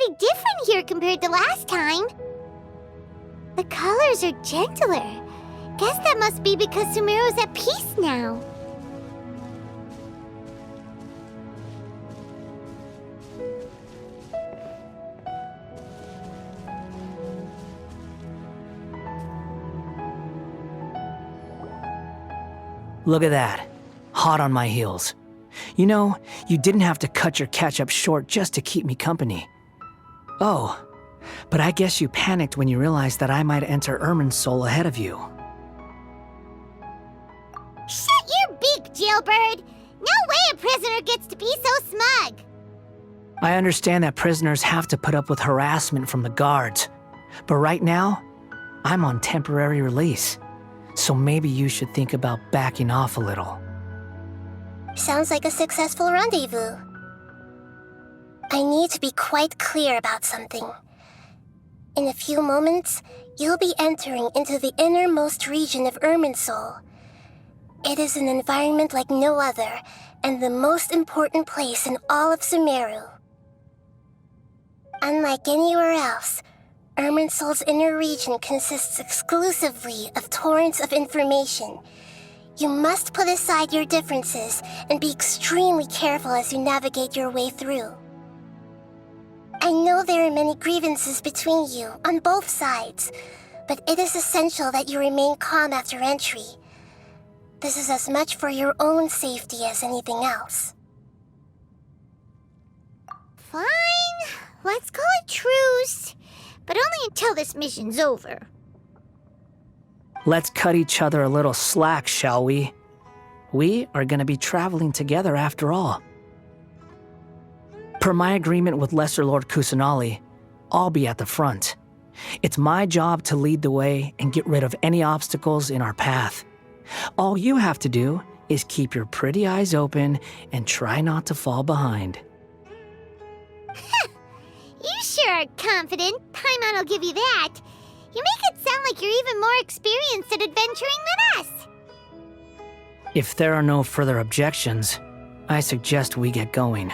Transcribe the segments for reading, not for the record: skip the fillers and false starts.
pretty different here compared to last time. The colors are gentler. Guess that must be because Sumeru's at peace now. Look at that. Hot on my heels. You know, you didn't have to cut your catch-up short just to keep me company. Oh, but I guess you panicked when you realized that I might enter Irminsul ahead of you. Shut your beak, jailbird! No way a prisoner gets to be so smug! I understand that prisoners have to put up with harassment from the guards, but right now, I'm on temporary release, so maybe you should think about backing off a little. Sounds like a successful rendezvous. I need to be quite clear about something. In a few moments, you'll be entering into the innermost region of Irminsul. It is an environment like no other, and the most important place in all of Sumeru. Unlike anywhere else, Irminsul's inner region consists exclusively of torrents of information. You must put aside your differences and be extremely careful as you navigate your way through. I know there are many grievances between you on both sides, but it is essential that you remain calm after entry. This is as much for your own safety as anything else. Fine, let's call it truce, but only until this mission's over. Let's cut each other a little slack, shall we? We are going to be traveling together after all. Per my agreement with Lesser Lord Kusanali, I'll be at the front. It's my job to lead the way and get rid of any obstacles in our path. All you have to do is keep your pretty eyes open and try not to fall behind. You sure are confident. Paimon will give you that. You make it sound like you're even more experienced at adventuring than us. If there are no further objections, I suggest we get going.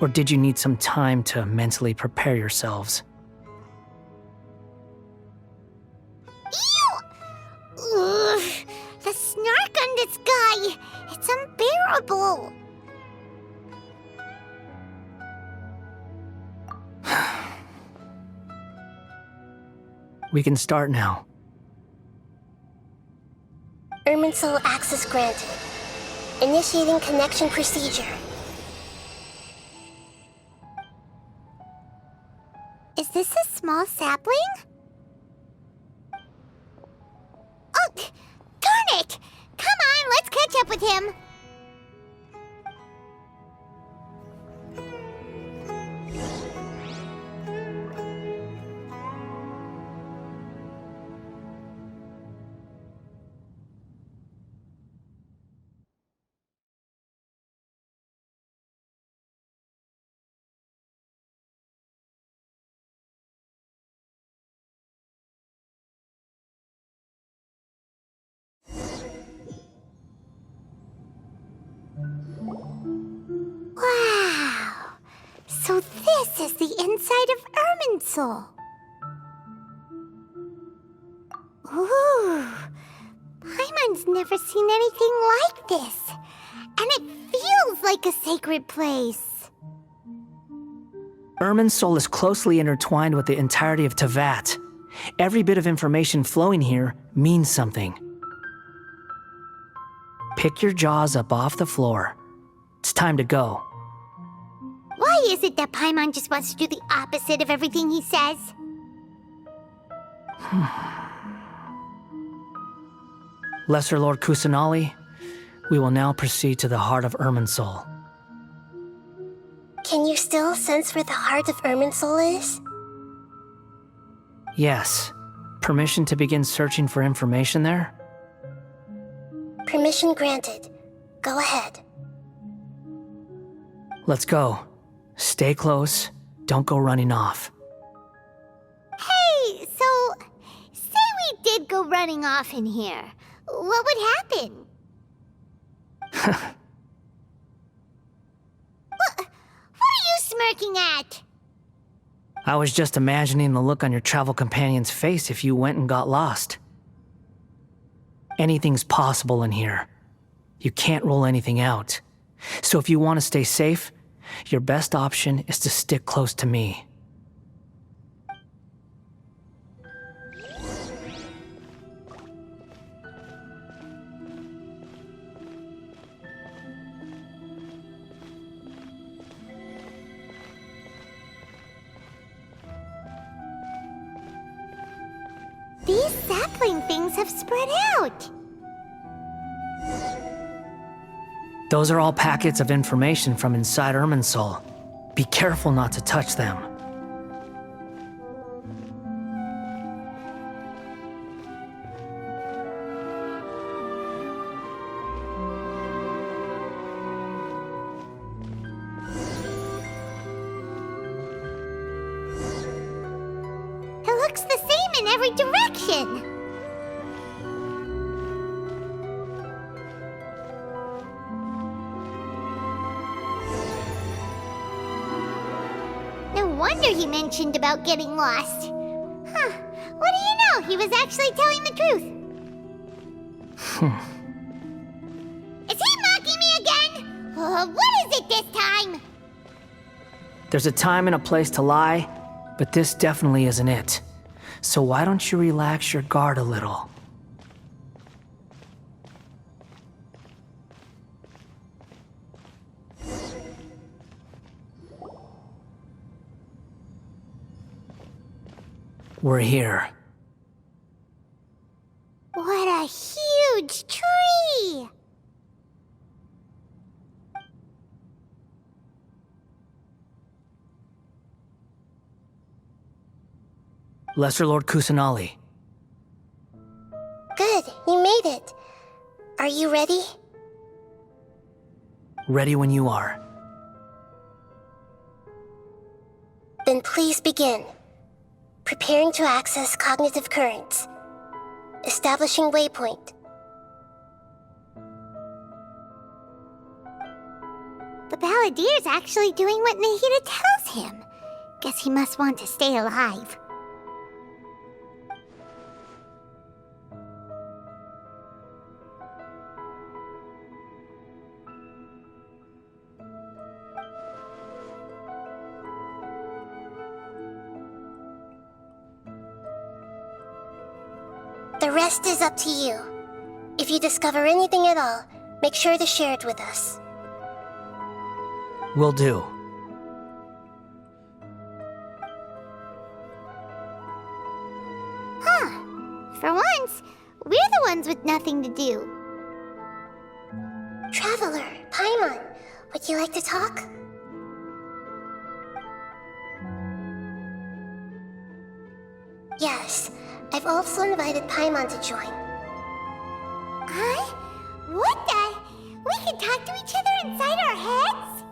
Or did you need some time to mentally prepare yourselves? Ew! Ugh, the snark on this guy. It's unbearable. We can start now. Irminsul access granted. Initiating connection procedure. Is this a small sapling? Oh, darn it! Come on, let's catch up with him. Wow! So this is the inside of Irminsul. Ooh! Paimon's never seen anything like this. And it feels like a sacred place. Irminsul is closely intertwined with the entirety of Teyvat. Every bit of information flowing here means something. Pick your jaws up off the floor. It's time to go. Why is it that Paimon just wants to do the opposite of everything he says? Lesser Lord Kusanali, we will now proceed to the heart of Irminsul. Can you still sense where the heart of Irminsul is? Yes. Permission to begin searching for information there? Permission granted. Go ahead. Let's go. Stay close. Don't go running off. Hey, so, say we did go running off in here. What would happen? What are you smirking looking at? I was just imagining the look on your travel companion's face if you went and got lost. Anything's possible in here. You can't rule anything out. So if you want to stay safe, your best option is to stick close to me. These sapling things have spread out. Those are all packets of information from inside Irminsul. Be careful not to touch them. It looks the same in every direction. No wonder he mentioned about getting lost. Huh. What do you know? He was actually telling the truth. Is he mocking me again? What is it this time? There's a time and a place to lie, but this definitely isn't it. So why don't you relax your guard a little? We're here. What a huge tree! Lesser Lord Kusanali. Good, you made it. Are you ready? Ready when you are. Then please begin. Preparing to access cognitive currents. Establishing waypoint. The Balladier's actually doing what Nahida tells him. Guess he must want to stay alive. The rest is up to you. If you discover anything at all, make sure to share it with us. Will do. Huh. For once, we're the ones with nothing to do. Traveler, Paimon, would you like to talk? Yes, I've also invited Paimon to join. Huh? What the? We can talk to each other inside our heads?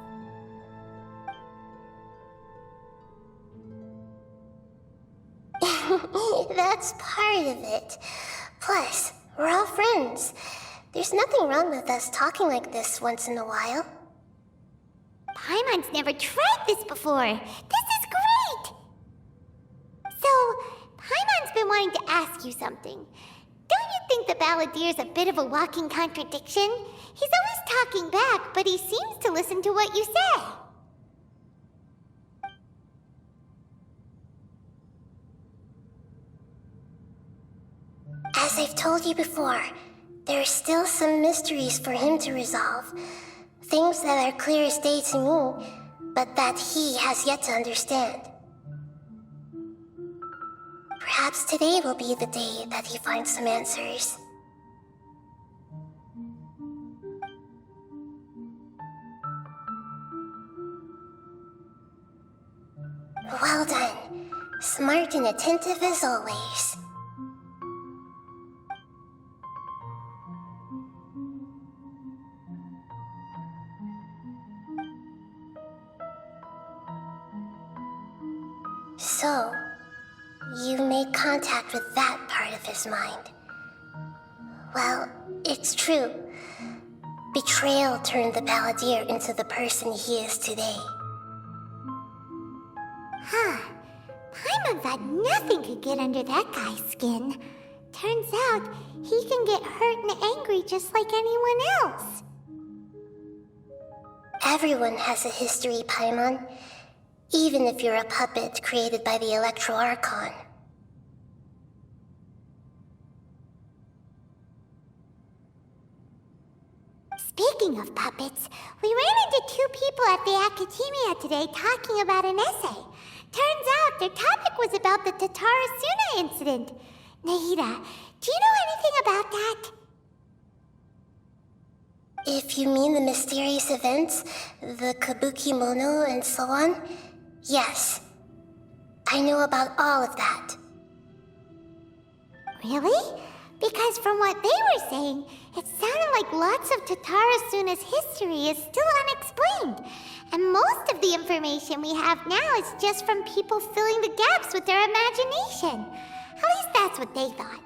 That's part of it. Plus, we're all friends. There's nothing wrong with us talking like this once in a while. Paimon's never tried this before. This is great! So, Paimon's been wanting to ask you something. Don't you think the Balladier's a bit of a walking contradiction? He's always talking back, but he seems to listen to what you say. As I've told you before, there are still some mysteries for him to resolve. Things that are clear as day to me, but that he has yet to understand. Perhaps today will be the day that he finds some answers. Well done. Smart and attentive as always. So, you made contact with that part of his mind. Well, it's true. Betrayal turned the Balladeer into the person he is today. Nothing could get under that guy's skin. Turns out, he can get hurt and angry just like anyone else. Everyone has a history, Paimon. Even if you're a puppet created by the Electro Archon. Speaking of puppets, we ran into two people at the Academia today talking about an essay. Turns out their topic was about the Tatarasuna incident. Nahida, do you know anything about that? If you mean the mysterious events, the Kabuki Mono and so on, yes. I know about all of that. Really? Because from what they were saying, it sounded like lots of Tatarasuna's history is still unexplained. And most of the information we have now is just from people filling the gaps with their imagination. At least that's what they thought.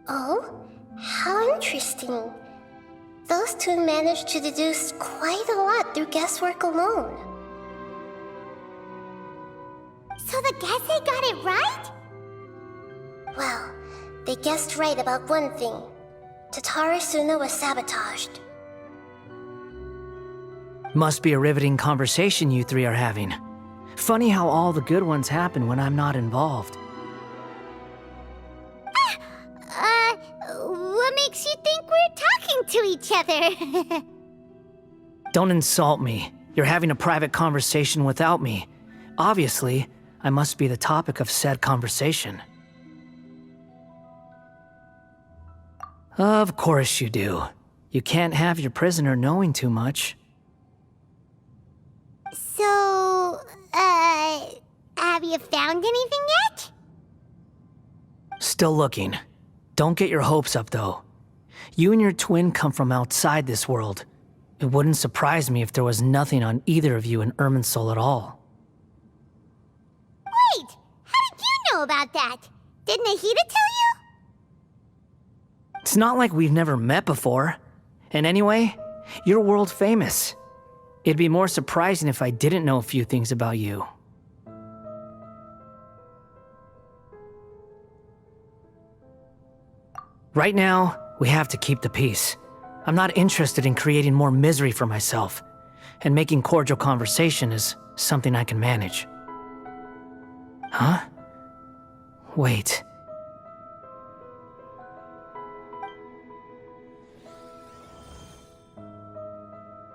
Oh? How interesting. Those two managed to deduce quite a lot through guesswork alone. So the Gesse got it right? Well, they guessed right about one thing. Tatarasuna was sabotaged. Must be a riveting conversation you three are having. Funny how all the good ones happen when I'm not involved. What makes you think we're talking to each other? Don't insult me. You're having a private conversation without me. Obviously, I must be the topic of said conversation. Of course you do. You can't have your prisoner knowing too much. So, have you found anything yet? Still looking. Don't get your hopes up, though. You and your twin come from outside this world. It wouldn't surprise me if there was nothing on either of you in Irminsul at all. Wait! How did you know about that? Did Nahida tell you? It's not like we've never met before. And anyway, you're world famous. It'd be more surprising if I didn't know a few things about you. Right now, we have to keep the peace. I'm not interested in creating more misery for myself, and making cordial conversation is something I can manage. Huh? Wait.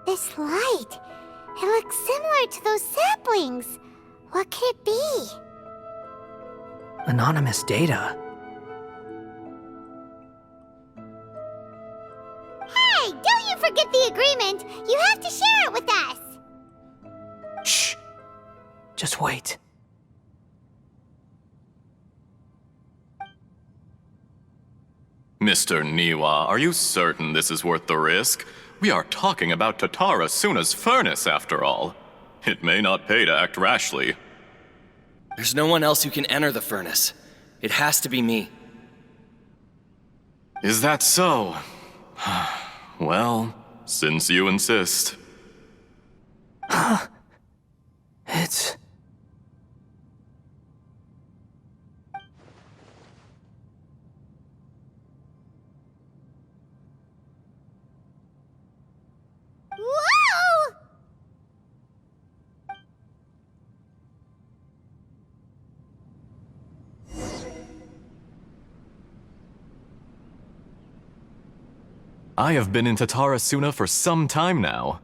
This light, it looks similar to those saplings. What could it be? Anonymous data. Hey, don't you forget the agreement! You have to share it with us! Shh. Just wait. Mr. Niwa, are you certain this is worth the risk? We are talking about Tatarasuna's furnace, after all. It may not pay to act rashly. There's no one else who can enter the furnace. It has to be me. Is that so? Well, since you insist. It's... Whoa! I have been in Tatarasuna for some time now.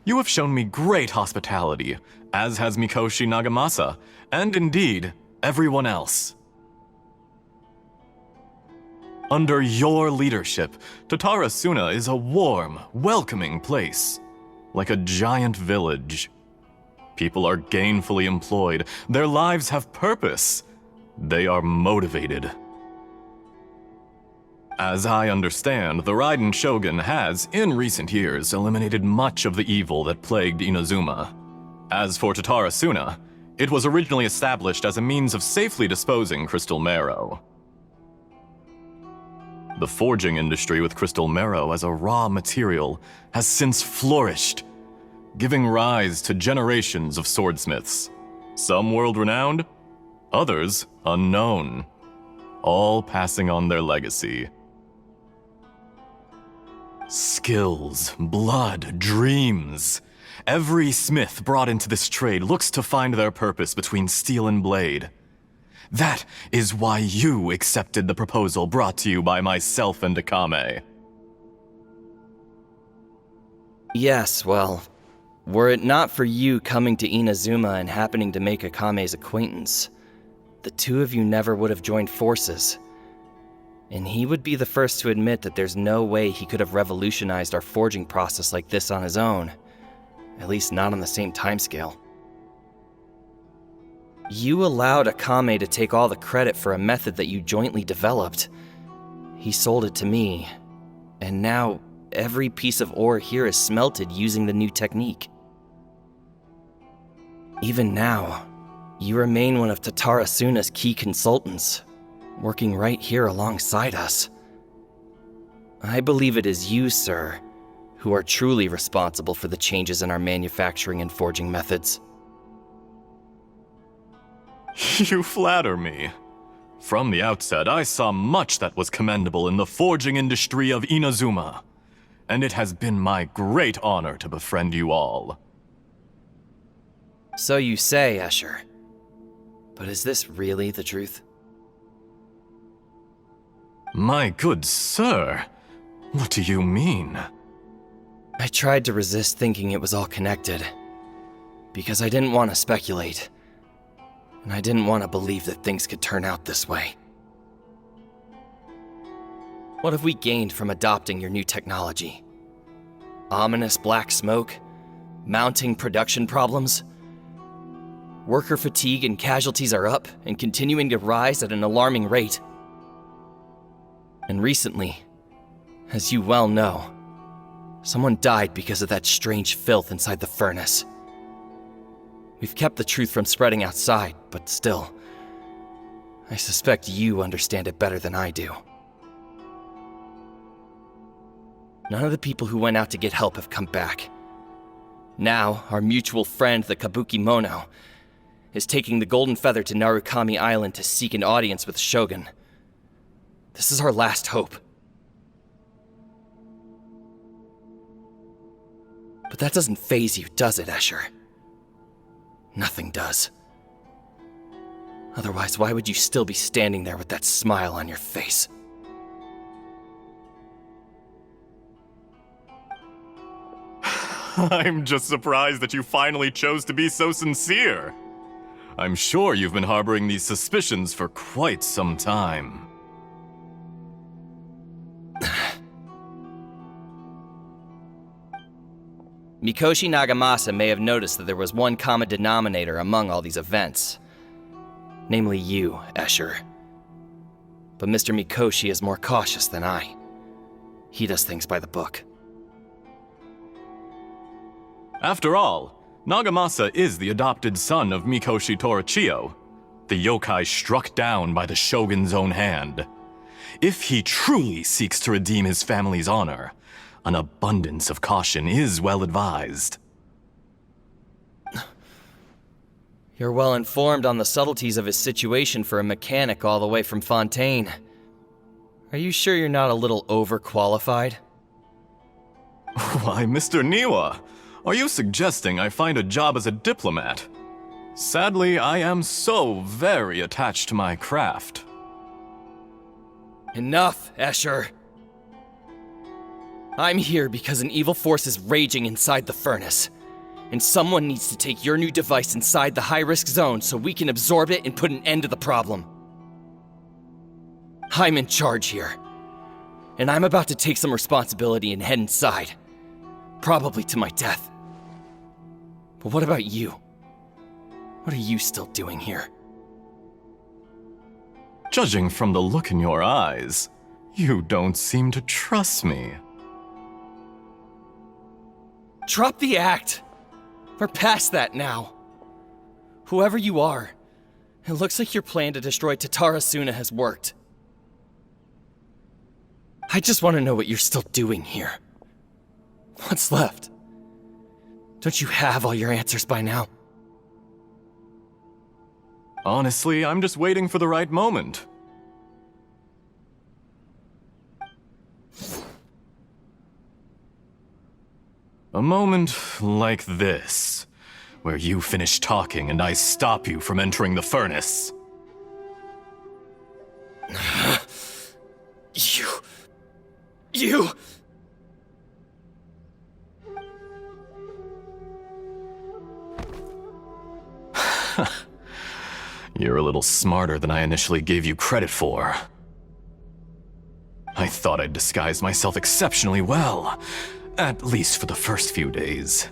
You have shown me great hospitality, as has Mikoshi Nagamasa, and indeed, everyone else. Under your leadership, Tatarasuna is a warm, welcoming place, like a giant village. People are gainfully employed, their lives have purpose, they are motivated. As I understand, the Raiden Shogun has, in recent years, eliminated much of the evil that plagued Inazuma. As for Tatarasuna, it was originally established as a means of safely disposing crystal marrow. The forging industry with crystal marrow as a raw material has since flourished. giving rise to generations of swordsmiths. Some world-renowned, others unknown, all passing on their legacy. Skills, blood, dreams. Every smith brought into this trade looks to find their purpose between steel and blade. That is why you accepted the proposal brought to you by myself and Akame. Yes, well, were it not for you coming to Inazuma and happening to make Akame's acquaintance, the two of you never would have joined forces. And he would be the first to admit that there's no way he could have revolutionized our forging process like this on his own. At least not on the same timescale. You allowed Akame to take all the credit for a method that you jointly developed. He sold it to me, and now every piece of ore here is smelted using the new technique. Even now, you remain one of Tatara Suna's key consultants, working right here alongside us. I believe it is you, sir, who are truly responsible for the changes in our manufacturing and forging methods. You flatter me. From the outset, I saw much that was commendable in the forging industry of Inazuma, and it has been my great honor to befriend you all. So you say, Escher. But is this really the truth? My good sir, what do you mean? I tried to resist thinking it was all connected, because I didn't want to speculate, and I didn't want to believe that things could turn out this way. What have we gained from adopting your new technology? Ominous black smoke? Mounting production problems? Worker fatigue and casualties are up and continuing to rise at an alarming rate. And recently, as you well know, someone died because of that strange filth inside the furnace. We've kept the truth from spreading outside, but still, I suspect you understand it better than I do. None of the people who went out to get help have come back. Now, our mutual friend, the Kabuki Mono, is taking the Golden Feather to Narukami Island to seek an audience with Shogun. This is our last hope. But that doesn't faze you, does it, Escher? Nothing does. Otherwise, why would you still be standing there with that smile on your face? I'm just surprised that you finally chose to be so sincere. I'm sure you've been harboring these suspicions for quite some time. Mikoshi Nagamasa may have noticed that there was one common denominator among all these events. Namely you, Escher. But Mr. Mikoshi is more cautious than I. He does things by the book. After all, Nagamasa is the adopted son of Mikoshi Torichio, the yokai struck down by the shogun's own hand. If he truly seeks to redeem his family's honor, an abundance of caution is well advised. You're well informed on the subtleties of his situation for a mechanic all the way from Fontaine. Are you sure you're not a little overqualified? Why, Mr. Niwa, are you suggesting I find a job as a diplomat? Sadly, I am so very attached to my craft. Enough, Escher. I'm here because an evil force is raging inside the furnace, and someone needs to take your new device inside the high-risk zone so we can absorb it and put an end to the problem. I'm in charge here, and I'm about to take some responsibility and head inside, probably to my death. But what about you? What are you still doing here? Judging from the look in your eyes, you don't seem to trust me. Drop the act! We're past that now. Whoever you are, it looks like your plan to destroy Tatara Suna has worked. I just want to know what you're still doing here. What's left? Don't you have all your answers by now? Honestly, I'm just waiting for the right moment. A moment like this, where you finish talking and I stop you from entering the furnace. You... You're a little smarter than I initially gave you credit for. I thought I'd disguised myself exceptionally well, at least for the first few days.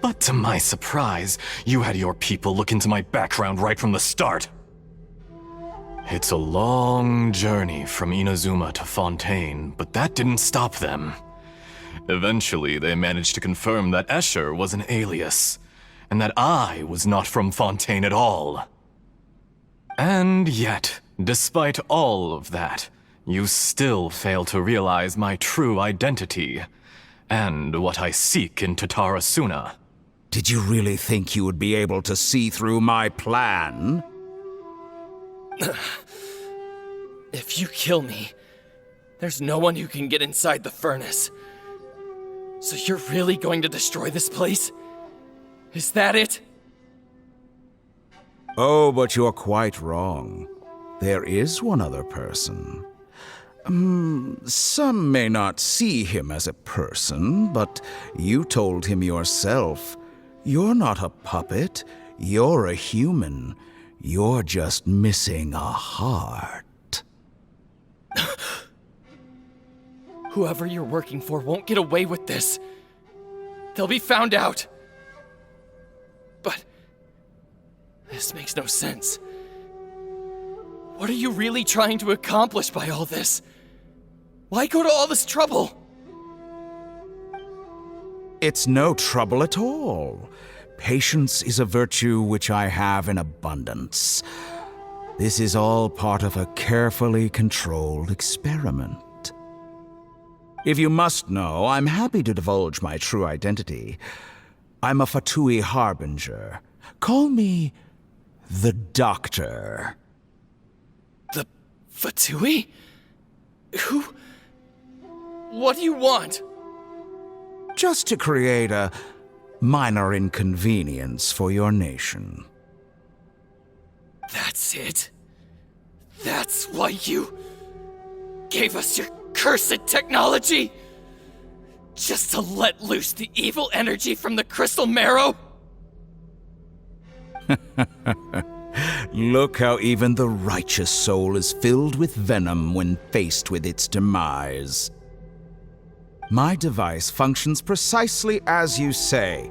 But to my surprise, you had your people look into my background right from the start. It's a long journey from Inazuma to Fontaine, but that didn't stop them. Eventually, they managed to confirm that Escher was an alias, and that I was not from Fontaine at all. And yet, despite all of that, you still fail to realize my true identity, and what I seek in Tatarasuna. Did you really think you would be able to see through my plan? If you kill me, there's no one who can get inside the furnace. So you're really going to destroy this place? Is that it? Oh, but you're quite wrong. There is one other person. Some may not see him as a person, but you told him yourself. You're not a puppet. You're a human. You're just missing a heart. Whoever you're working for won't get away with this. They'll be found out. But this makes no sense. What are you really trying to accomplish by all this? Why go to all this trouble? It's no trouble at all. Patience is a virtue which I have in abundance. This is all part of a carefully controlled experiment. If you must know, I'm happy to divulge my true identity. I'm a Fatui Harbinger. Call me the Doctor. The Fatui? Who? What do you want? Just to create a minor inconvenience for your nation. That's it? That's why you gave us your cursed technology? Just to let loose the evil energy from the crystal marrow? Look how even the righteous soul is filled with venom when faced with its demise. My device functions precisely as you say.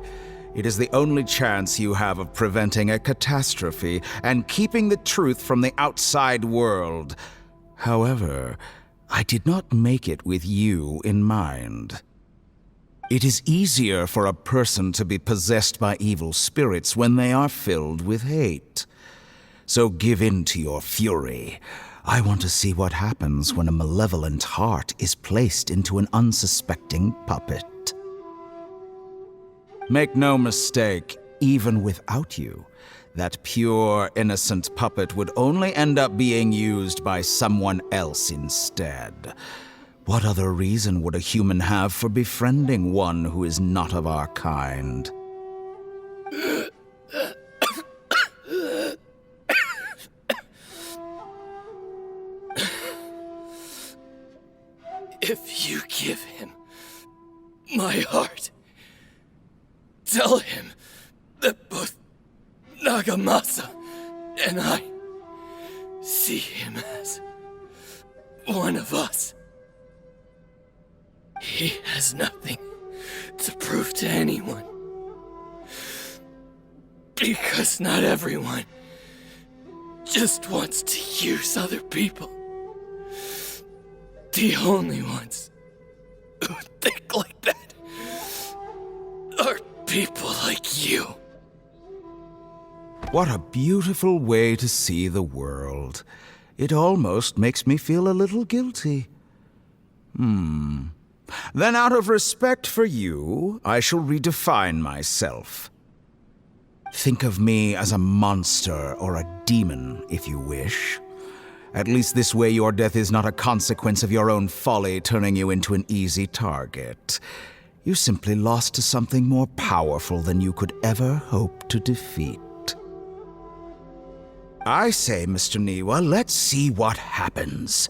It is the only chance you have of preventing a catastrophe and keeping the truth from the outside world. However, I did not make it with you in mind. It is easier for a person to be possessed by evil spirits when they are filled with hate. So give in to your fury. I want to see what happens when a malevolent heart is placed into an unsuspecting puppet. Make no mistake, even without you, that pure, innocent puppet would only end up being used by someone else instead. What other reason would a human have for befriending one who is not of our kind? If you give him my heart, tell him that both Nagamasa and I see him as one of us. He has nothing to prove to anyone. Because not everyone just wants to use other people. The only ones who think like that are people like you. What a beautiful way to see the world. It almost makes me feel a little guilty. Then out of respect for you, I shall redefine myself. Think of me as a monster or a demon, if you wish. At least this way your death is not a consequence of your own folly turning you into an easy target. You simply lost to something more powerful than you could ever hope to defeat. I say, Mr. Niwa, let's see what happens.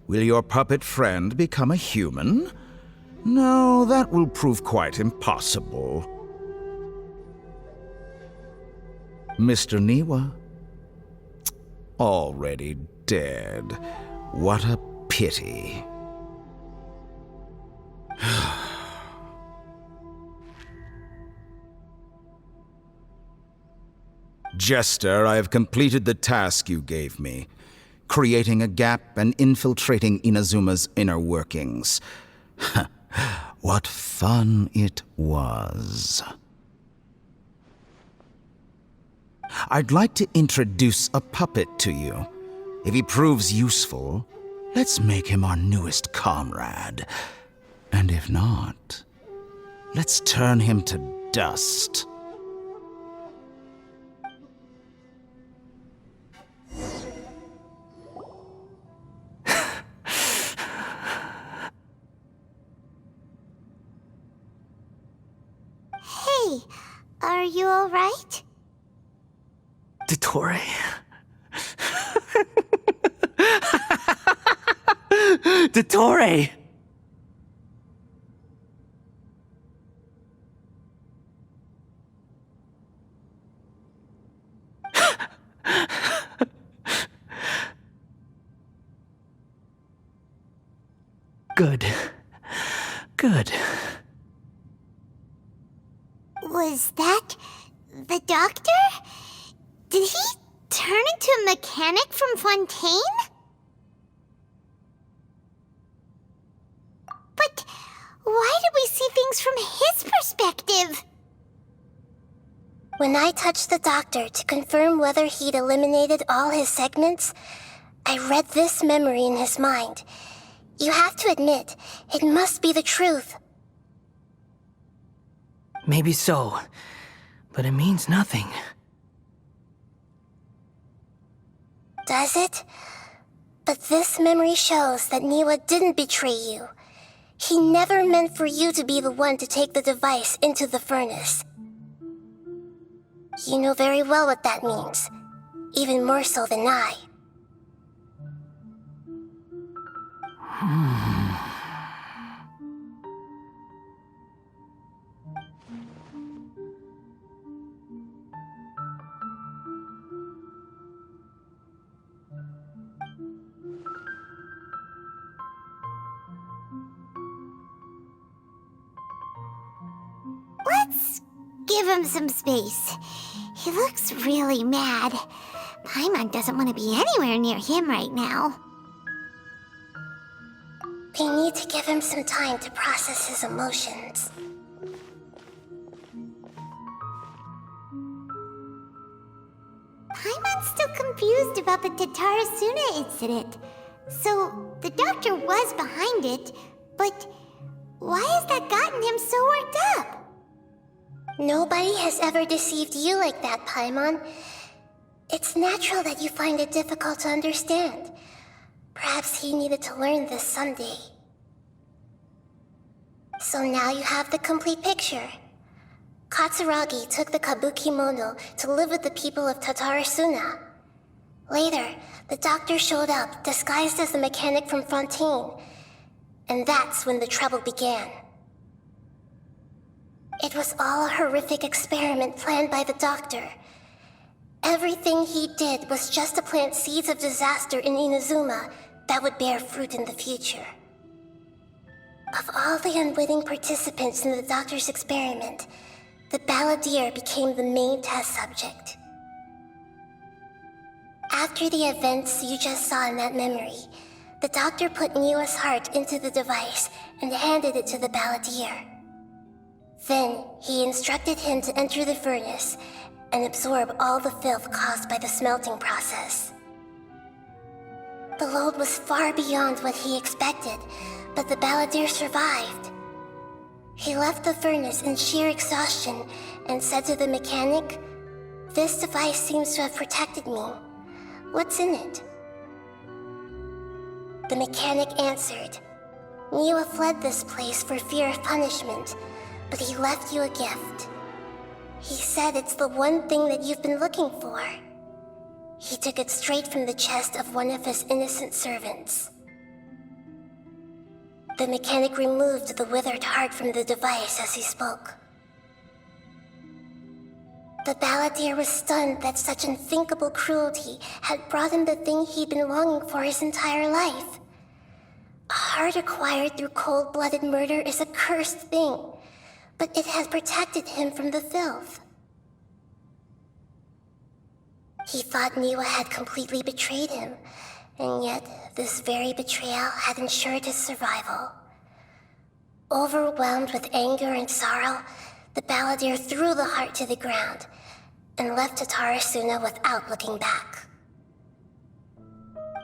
Will your puppet friend become a human? No, that will prove quite impossible. Mr. Niwa? Already dead. What a pity. Jester, I have completed the task you gave me, creating a gap and infiltrating Inazuma's inner workings. What fun it was. I'd like to introduce a puppet to you. If he proves useful, let's make him our newest comrade. And if not, let's turn him to dust. Hey, are you alright? Dottore. Dottore! Good. Good. Was that the doctor? Did he turn into a mechanic from Fontaine? But why did we see things from his perspective? When I touched the doctor to confirm whether he'd eliminated all his segments, I read this memory in his mind. You have to admit, it must be the truth. Maybe so, but it means nothing. Does it? But this memory shows that Niwa didn't betray you. He never meant for you to be the one to take the device into the furnace. You know very well what that means, even more so than I. Let's give him some space. He looks really mad. Paimon doesn't want to be anywhere near him right now. We need to give him some time to process his emotions. Paimon's still confused about the Tatarasuna incident. So, the doctor was behind it, but why has that gotten him so worked up? Nobody has ever deceived you like that, Paimon. It's natural that you find it difficult to understand. Perhaps he needed to learn this someday. So now you have the complete picture. Katsuragi took the Kabukimono to live with the people of Tatarasuna. Later, the doctor showed up, disguised as the mechanic from Fontaine. And that's when the trouble began. It was all a horrific experiment planned by the doctor. Everything he did was just to plant seeds of disaster in Inazuma that would bear fruit in the future. Of all the unwitting participants in the doctor's experiment, the balladeer became the main test subject. After the events you just saw in that memory, the doctor put Niwa's heart into the device and handed it to the balladeer. Then, he instructed him to enter the furnace and absorb all the filth caused by the smelting process. The load was far beyond what he expected, But the balladeer survived. He left the furnace in sheer exhaustion and said to the mechanic, "This device seems to have protected me. What's in it?" The mechanic answered, "Niwa fled this place for fear of punishment, but he left you a gift. He said it's the one thing that you've been looking for." He took it straight from the chest of one of his innocent servants. The mechanic removed the withered heart from the device as he spoke. The balladeer was stunned that such unthinkable cruelty had brought him the thing he'd been longing for his entire life. A heart acquired through cold-blooded murder is a cursed thing, but it had protected him from the filth. He thought Niwa had completely betrayed him, and yet this very betrayal had ensured his survival. Overwhelmed with anger and sorrow, the balladeer threw the heart to the ground and left Tatarasuna without looking back.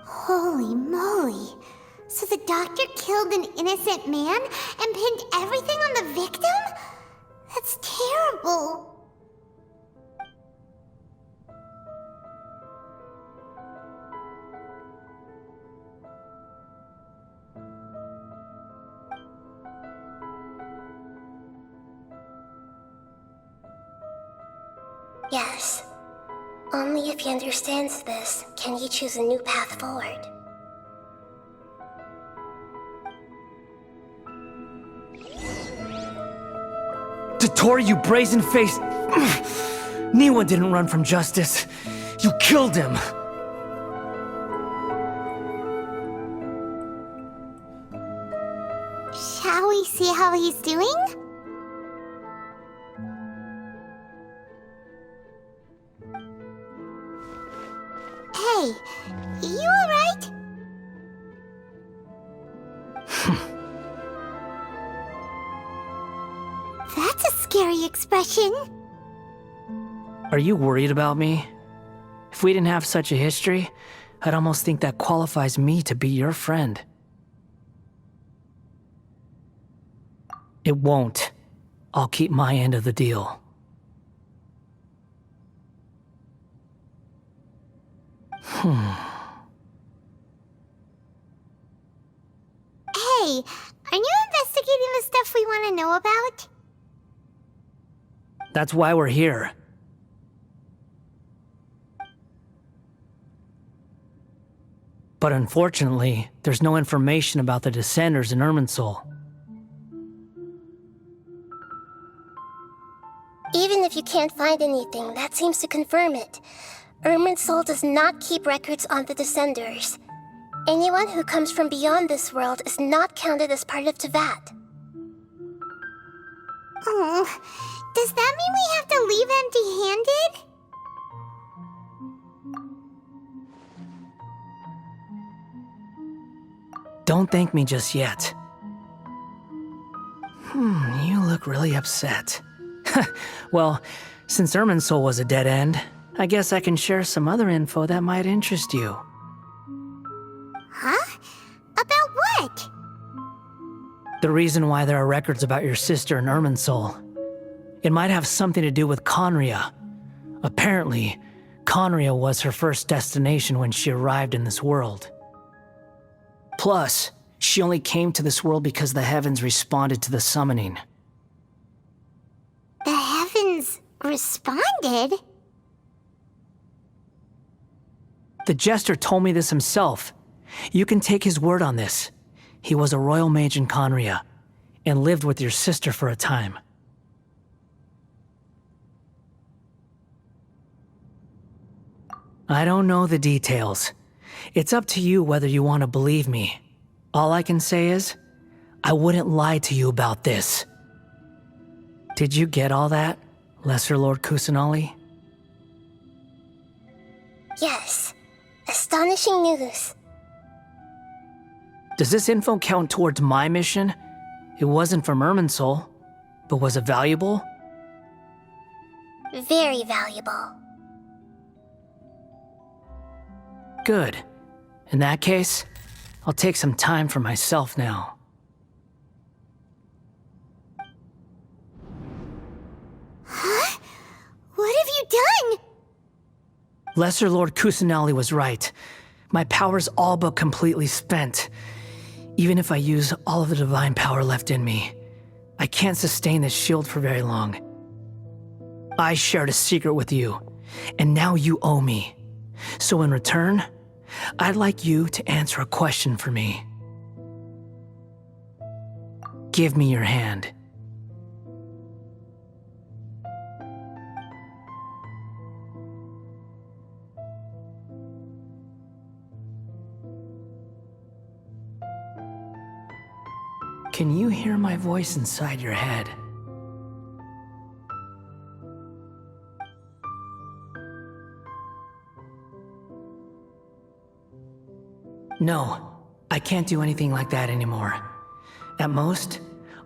Holy moly. So the doctor killed an innocent man and pinned everything on the victim? That's terrible. Yes. Only if he understands this can he choose a new path forward. Tori, you brazen-faced... Niwa didn't run from justice. You killed him. Shall we see how he's doing? Hey, you alright? That's a scary expression. Are you worried about me? If we didn't have such a history, I'd almost think that qualifies me to be your friend. It won't. I'll keep my end of the deal. Hey, are you investigating the stuff we want to know about? That's why we're here. But unfortunately, there's no information about the Descenders in Irminsul. Even if you can't find anything, that seems to confirm it. Irminsul does not keep records on the Descenders. Anyone who comes from beyond this world is not counted as part of Tevat. Oh, does that mean we have to leave empty-handed? Don't thank me just yet. You look really upset. Well, since Irminsul was a dead end, I guess I can share some other info that might interest you. Huh? About what? The reason why there are records about your sister in Irminsul. It might have something to do with Conria. Apparently, Conria was her first destination when she arrived in this world. Plus, she only came to this world because the heavens responded to the summoning. The heavens responded? The Jester told me this himself. You can take his word on this. He was a royal mage in Conria, and lived with your sister for a time. I don't know the details. It's up to you whether you want to believe me. All I can say is, I wouldn't lie to you about this. Did you get all that, Lesser Lord Kusanali? Yes. Astonishing news. Does this info count towards my mission? It wasn't from Irminsul, but was it valuable? Very valuable. Good. In that case, I'll take some time for myself now. done? Lesser Lord Kusanali was right. My power's all but completely spent. Even if I use all of the divine power left in me, I can't sustain this shield for very long. I shared a secret with you, and now you owe me. So in return, I'd like you to answer a question for me. Give me your hand. Can you hear my voice inside your head? No, I can't do anything like that anymore. At most,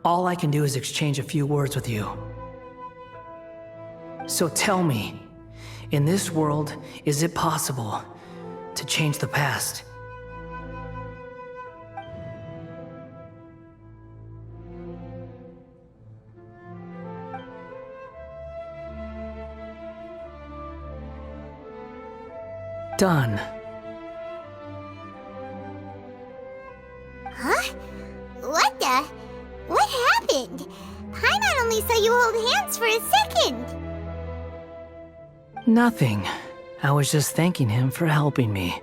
all I can do is exchange a few words with you. So tell me, in this world, is it possible to change the past? Done. Huh? What the? What happened? Paimon only saw you hold hands for a second. Nothing. I was just thanking him for helping me.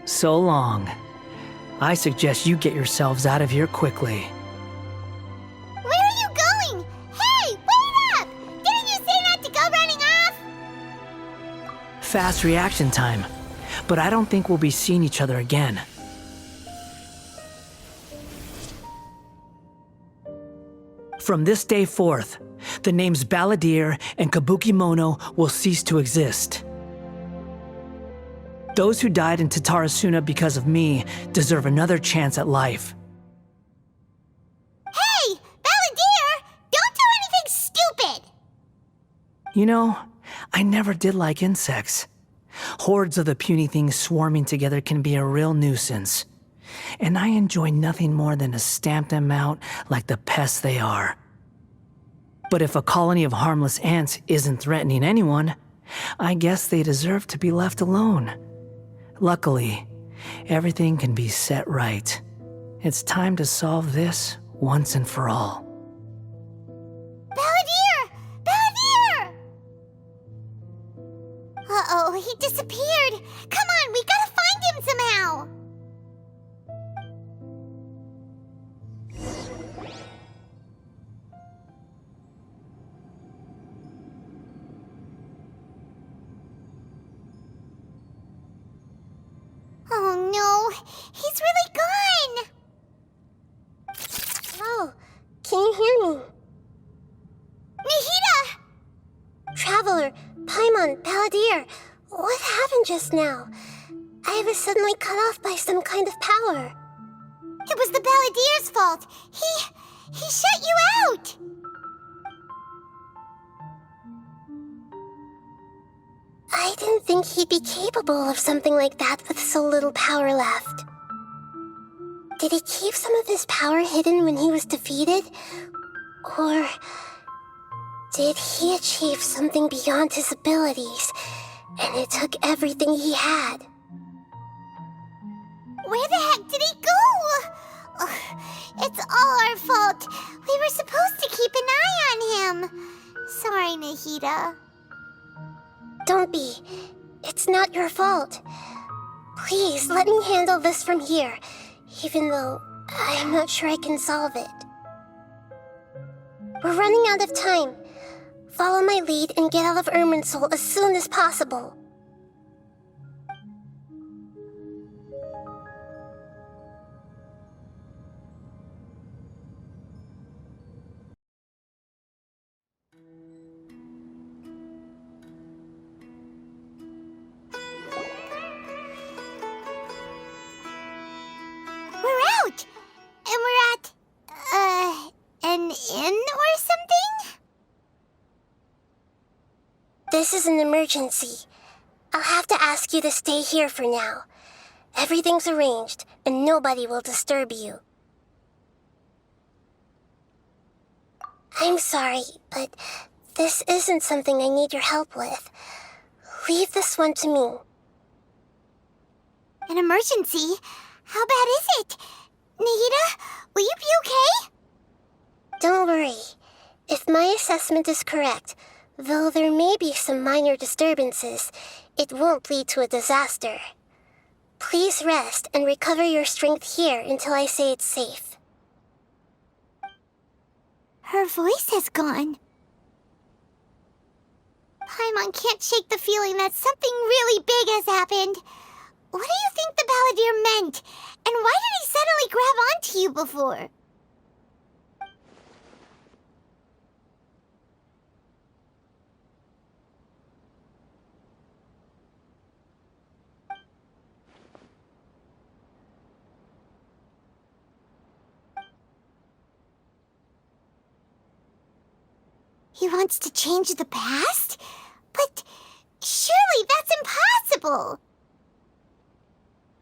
So long. I suggest you get yourselves out of here quickly. Where are you going? Hey, wait up! Didn't you say not to go running off? Fast reaction time. But I don't think we'll be seeing each other again. From this day forth, the names Balladeer and Kabukimono will cease to exist. Those who died in Tatarasuna because of me deserve another chance at life. Hey, Balladeer! Don't do anything stupid! You know, I never did like insects. Hordes of the puny things swarming together can be a real nuisance. And I enjoy nothing more than to stamp them out like the pests they are. But if a colony of harmless ants isn't threatening anyone, I guess they deserve to be left alone. Luckily, everything can be set right. It's time to solve this once and for all. Balladeer! Balladeer! Uh-oh, he disappeared. Come on, we gotta find him somehow. Oh no, he's really gone! Oh, can you hear me? Nahida! Traveler, Paimon, Balladeer, what happened just now? I was suddenly cut off by some kind of power. It was the Balladeer's fault. He shut you out! I didn't think he'd be capable of something like that with so little power left. Did he keep some of his power hidden when he was defeated? Or did he achieve something beyond his abilities, and it took everything he had? Where the heck did he go? Ugh, it's all our fault. We were supposed to keep an eye on him. Sorry, Nahida. Don't be. It's not your fault. Please, let me handle this from here, even though I'm not sure I can solve it. We're running out of time. Follow my lead and get out of Irminsul as soon as possible. We're out! And we're at, an inn or something? This is an emergency. I'll have to ask you to stay here for now. Everything's arranged, and nobody will disturb you. I'm sorry, but this isn't something I need your help with. Leave this one to me. An emergency? How bad is it? Nahida, will you be okay? Don't worry. If my assessment is correct, though there may be some minor disturbances, it won't lead to a disaster. Please rest and recover your strength here until I say it's safe. Her voice has gone. Paimon can't shake the feeling that something really big has happened. What do you think the Balladeer meant? And why did he suddenly grab onto you before? He wants to change the past? But surely that's impossible!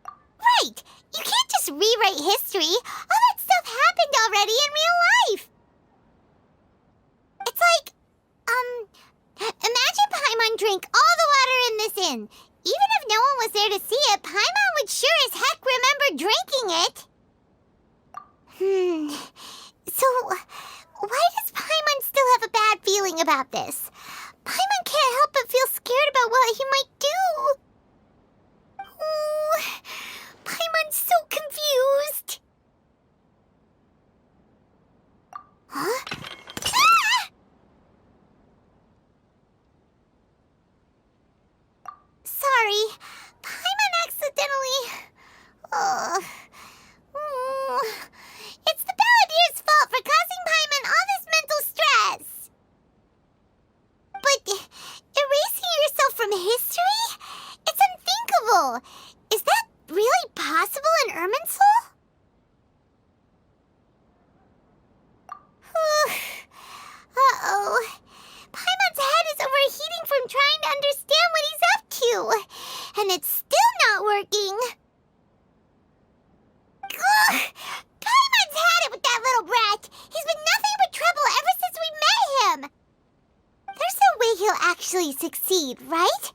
Right! You can't just rewrite history! All that stuff happened already in real life! It's like, imagine Paimon drank all the water in this inn. Even if no one was there to see it, Paimon would sure as heck remember drinking it! So, why does Paimon still have a bad feeling about this? Paimon can't help but feel scared about what he might do. Oh, Paimon's so confused. Huh? Ah! Sorry, Paimon accidentally... It's the Balladeer's fault for causing Paimon all this mental stress. But erasing yourself from history? It's unthinkable. Is that really possible in Irminsul? Uh-oh. Paimon's head is overheating from trying to understand what he's up to. And it's still not working. Ugh! Paimon's had it with that little brat. He's been nothing but trouble ever since we met him. There's no way he'll actually succeed, right?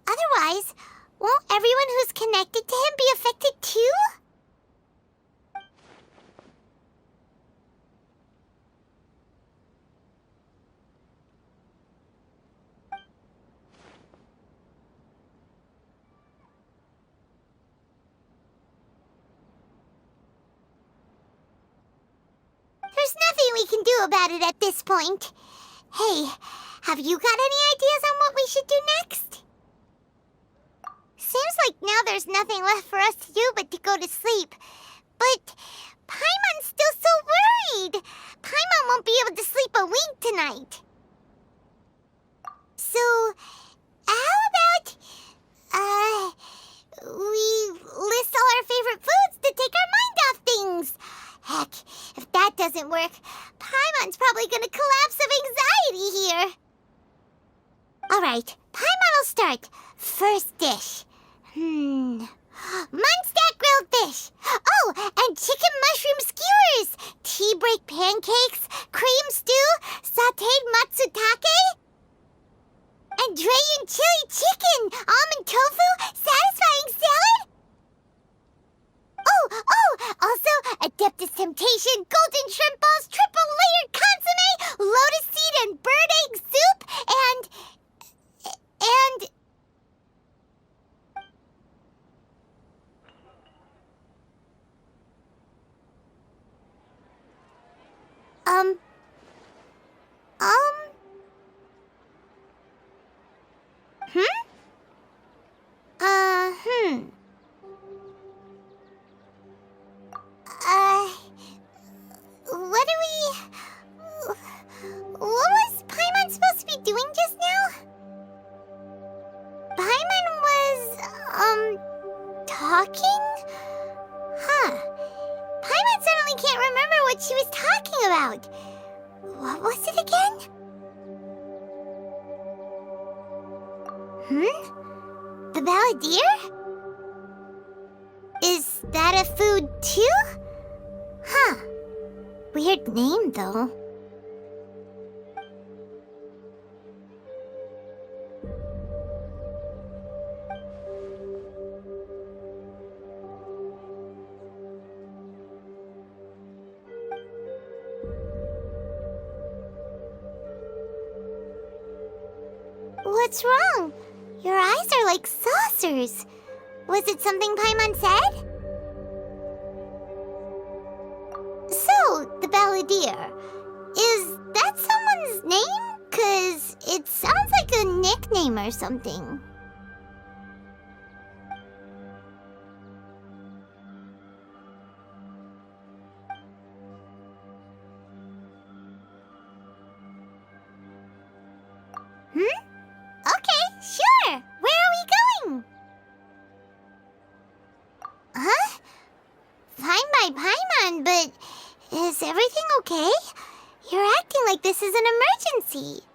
Otherwise, won't everyone who's connected to him be affected too? There's nothing we can do about it at this point. Hey, have you got any ideas on what we should do next? Seems like now there's nothing left for us to do but to go to sleep. But Paimon's still so worried. Paimon won't be able to sleep a wink tonight. So, how about, we list all our favorite foods to take our mind off things? Heck, if that doesn't work, Paimon's probably gonna collapse of anxiety here. Alright, Paimon will start. First dish. Munstack grilled fish. Oh, and chicken mushroom skewers. Tea break pancakes, cream stew, sauteed matsutake, and Dragon chili chicken, almond tofu, satisfying salad. Oh, also Adeptus Temptation, golden shrimp balls, triple layered consomme, lotus seed and bird egg soup, and... What was Paimon supposed to be doing just now? Paimon was, talking? Huh. Paimon suddenly can't remember what she was talking about. What was it again? The balladeer? Is that a food too? Huh. Weird name, though. What's wrong? Your eyes are like saucers. Was it something Paimon said? So, the balladeer. Is that someone's name? 'Cause it sounds like a nickname or something. Okay, sure. Where are we going? Huh? Fine by Paimon, but is everything okay? You're acting like this is an emergency.